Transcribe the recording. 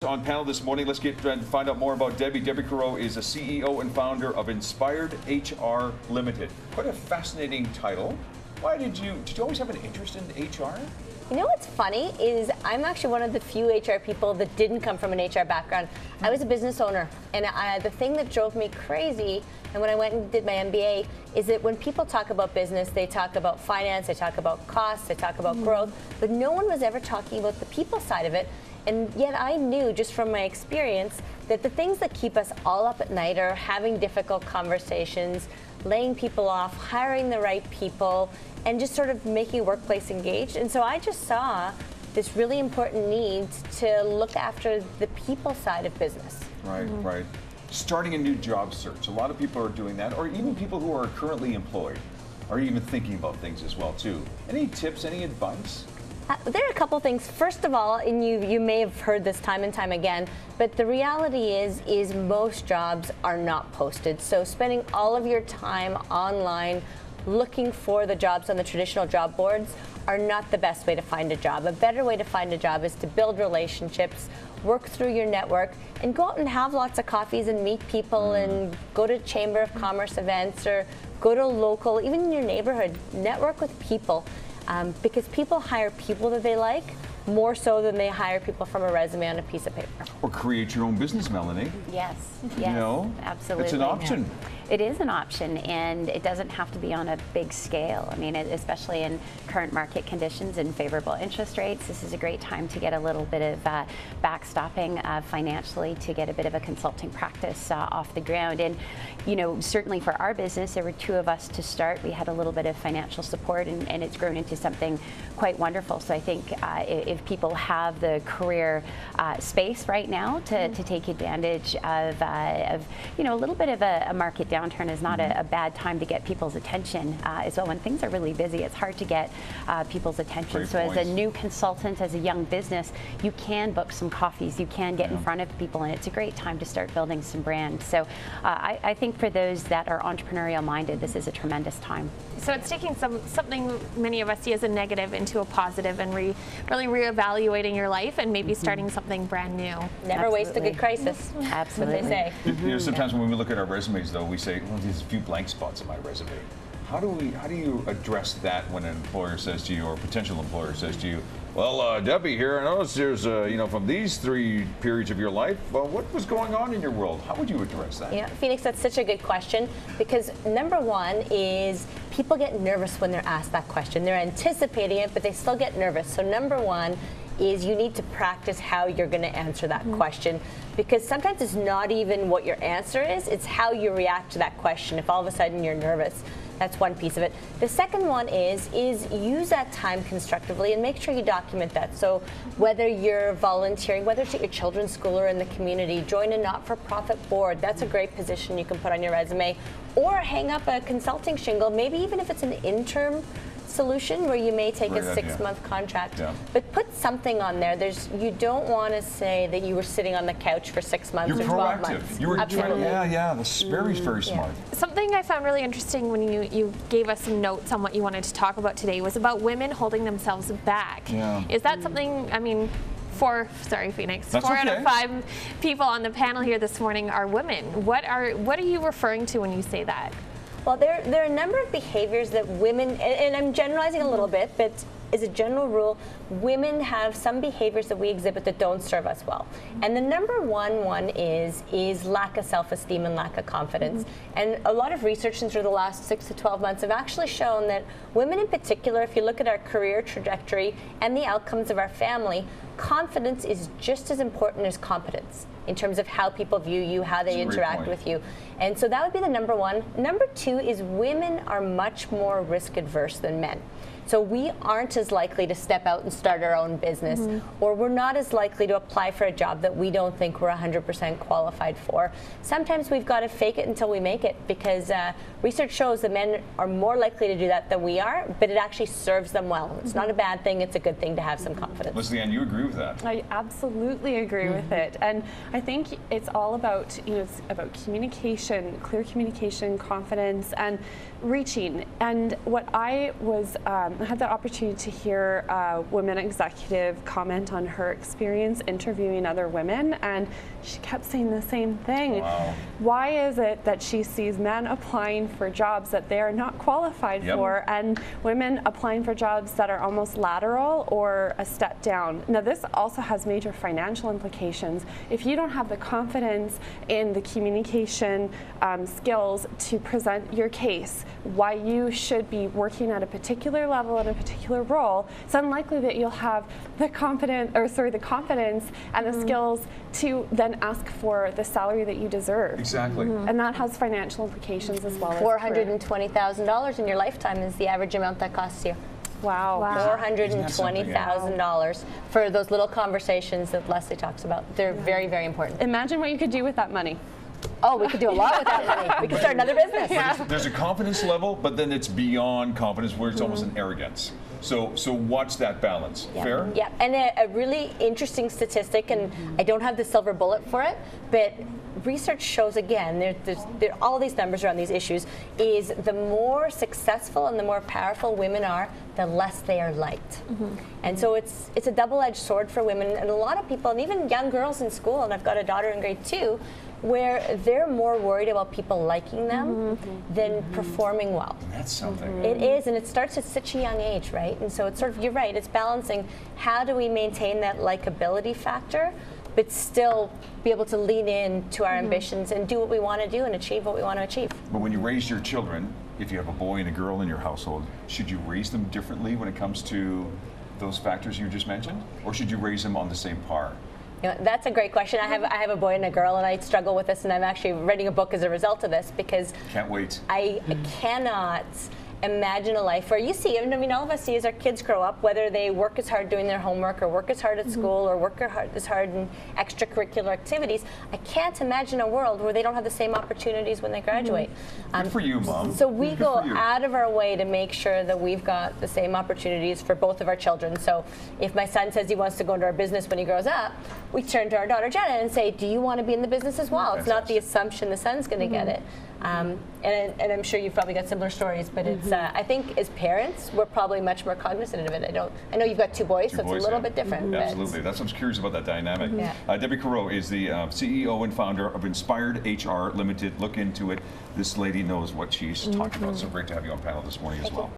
on panel this morning. Let's get and find out more about Debbie. Debbie Carreau is a CEO and founder of Inspired HR Limited. Quite a fascinating title. Did you always have an interest in HR? You know what's funny is I'm actually one of the few HR people that didn't come from an HR background. I was a business owner, and the thing that drove me crazy, and when I went and did my MBA, is that when people talk about business, they talk about finance, they talk about costs, they talk about growth, but no one was ever talking about the people side of it. And yet I knew just from my experience that the things that keep us all up at night are having difficult conversations, laying people off, hiring the right people, and just sort of making a workplace engaged. And so I just saw this really important need to look after the people side of business. Right, right. Starting a new job search. A lot of people are doing that, or even people who are currently employed are even thinking about things as well too. Any tips, any advice? There are a couple things. First of all, and you may have heard this time and time again, but the reality is most jobs are not posted. So spending all of your time online looking for the jobs on the traditional job boards are not the best way to find a job. A better way to find a job is to build relationships, work through your network, and go out and have lots of coffees and meet people and go to Chamber of Commerce events or go to local, even in your neighborhood, network with people. Because people hire people that they like more so than they hire people from a resume on a piece of paper. Or create your own business, Melanie. Yes, yes, you know, absolutely. It's an option. Yeah. It is an option, and it doesn't have to be on a big scale. I mean, especially in current market conditions and favorable interest rates, this is a great time to get a little bit of backstopping financially to get a bit of a consulting practice off the ground. And, you know, certainly for our business, there were two of us to start. We had a little bit of financial support, and it's grown into something quite wonderful. So I think if people have the career space right now to take advantage of, you know, a little bit of a market downturn is not a bad time to get people's attention as well. When things are really busy, it's hard to get people's attention. Great so points. As a new consultant, as a young business, you can book some coffees, you can get in front of people, and it's a great time to start building some brand. So I think for those that are entrepreneurial minded, this is a tremendous time. So it's taking something many of us see as a negative into a positive and really reevaluating your life and maybe starting something brand new. Never waste a good crisis. Absolutely. They say. You know, sometimes when we look at our resumes, though, we say, well, there's a few blank spots in my resume. How do you address that when an employer says to you, or a potential employer says to you, well, Debbie here, I noticed there's, you know, from these 3 periods of your life, what was going on in your world? How would you address that? Yeah, Phoenix, that's such a good question, because number one is people get nervous when they're asked that question. They're anticipating it, but they still get nervous. So number one is you need to practice how you're going to answer that question, because sometimes it's not even what your answer is, it's how you react to that question. If all of a sudden you're nervous, that's one piece of it. The second one is use that time constructively and make sure you document that. So whether you're volunteering, whether it's at your children's school or in the community, join a not-for-profit board. That's a great position you can put on your resume. Or hang up a consulting shingle, maybe even if it's an interim solution where you may take a 6-month contract, but put something on there. You don't want to say that you were sitting on the couch for 6 months You're or 12 proactive. months. You were Absolutely. that's very smart. Something I found really interesting when you gave us some notes on what you wanted to talk about today was about women holding themselves back. Yeah. Is that something, I mean, sorry, Phoenix. That's 4 out okay. of 5 people on the panel here this morning are women. What are you referring to when you say that? Well, there are a number of behaviors that women, and I'm generalizing a little bit, but as a general rule, women have some behaviors that we exhibit that don't serve us well. And the number one is lack of self-esteem and lack of confidence. And a lot of research through the last 6 to 12 months have actually shown that women in particular, if you look at our career trajectory and the outcomes of our family, confidence is just as important as competence in terms of how people view you, how they interact with you. And so that would be the number one. Number two is women are much more risk adverse than men. So we aren't as likely to step out and start our own business, or we're not as likely to apply for a job that we don't think we're 100% qualified for. Sometimes we've got to fake it until we make it, because research shows that men are more likely to do that than we are, but it actually serves them well. It's not a bad thing, it's a good thing to have some confidence. Leslie Ann, you agree with that? I absolutely agree with it. And I I think it's all about, it's about communication, clear communication, confidence, and reaching. And what I was, I had the opportunity to hear a women executive comment on her experience interviewing other women, and she kept saying the same thing. Wow. Why is it that she sees men applying for jobs that they are not qualified for, and women applying for jobs that are almost lateral or a step down? Now, this also has major financial implications. If you don't have the confidence in the communication skills to present your case, why you should be working at a particular level in a particular role, it's unlikely that you'll have the confidence and the skills to then ask for the salary that you deserve. Exactly. And that has financial implications as well. $420,000 in your lifetime is the average amount that costs you. Wow. $420,000 for those little conversations that Leslie talks about. They're very, very important. Imagine what you could do with that money. Oh, we could do a lot with that money. We could start another business. There's a confidence level, but then it's beyond confidence where it's almost an arrogance. So watch that balance. Fair? Yeah, and a really interesting statistic, and I don't have the silver bullet for it, but research shows, again, there all these numbers around these issues, is the more successful and the more powerful women are, the less they are liked. And so it's a double-edged sword for women, and a lot of people, and even young girls in school, and I've got a daughter in grade 2, where they're more worried about people liking them than performing well. That's something. It is, and it starts at such a young age, right? And so it's sort of, you're right, it's balancing how do we maintain that likability factor, but still be able to lean in to our ambitions and do what we want to do and achieve what we want to achieve. But when you raise your children, if you have a boy and a girl in your household, should you raise them differently when it comes to those factors you just mentioned? Or should you raise them on the same par? You know, that's a great question. I have a boy and a girl, and I struggle with this, and I'm actually writing a book as a result of this because Can't wait. I cannot imagine a life where you see, I mean, all of us see as our kids grow up, whether they work as hard doing their homework or work as hard at school or work as hard in extracurricular activities. I can't imagine a world where they don't have the same opportunities when they graduate. Good for you, Mom. So we Good go for you. out of our way to make sure that we've got the same opportunities for both of our children. So if my son says he wants to go into our business when he grows up, we turn to our daughter Jenna and say, do you want to be in the business as well? It's not the assumption the son's going to get it. And I'm sure you've probably got similar stories, but it's I think as parents we're probably much more cognizant of it. I know you've got two boys, so it's a little bit different. but- Absolutely. That's what I'm curious about, that dynamic. Yeah. Debby Carreau is the CEO and founder of Inspired HR Limited. Look into it. This lady knows what she's talking about. So great to have you on panel this morning as well.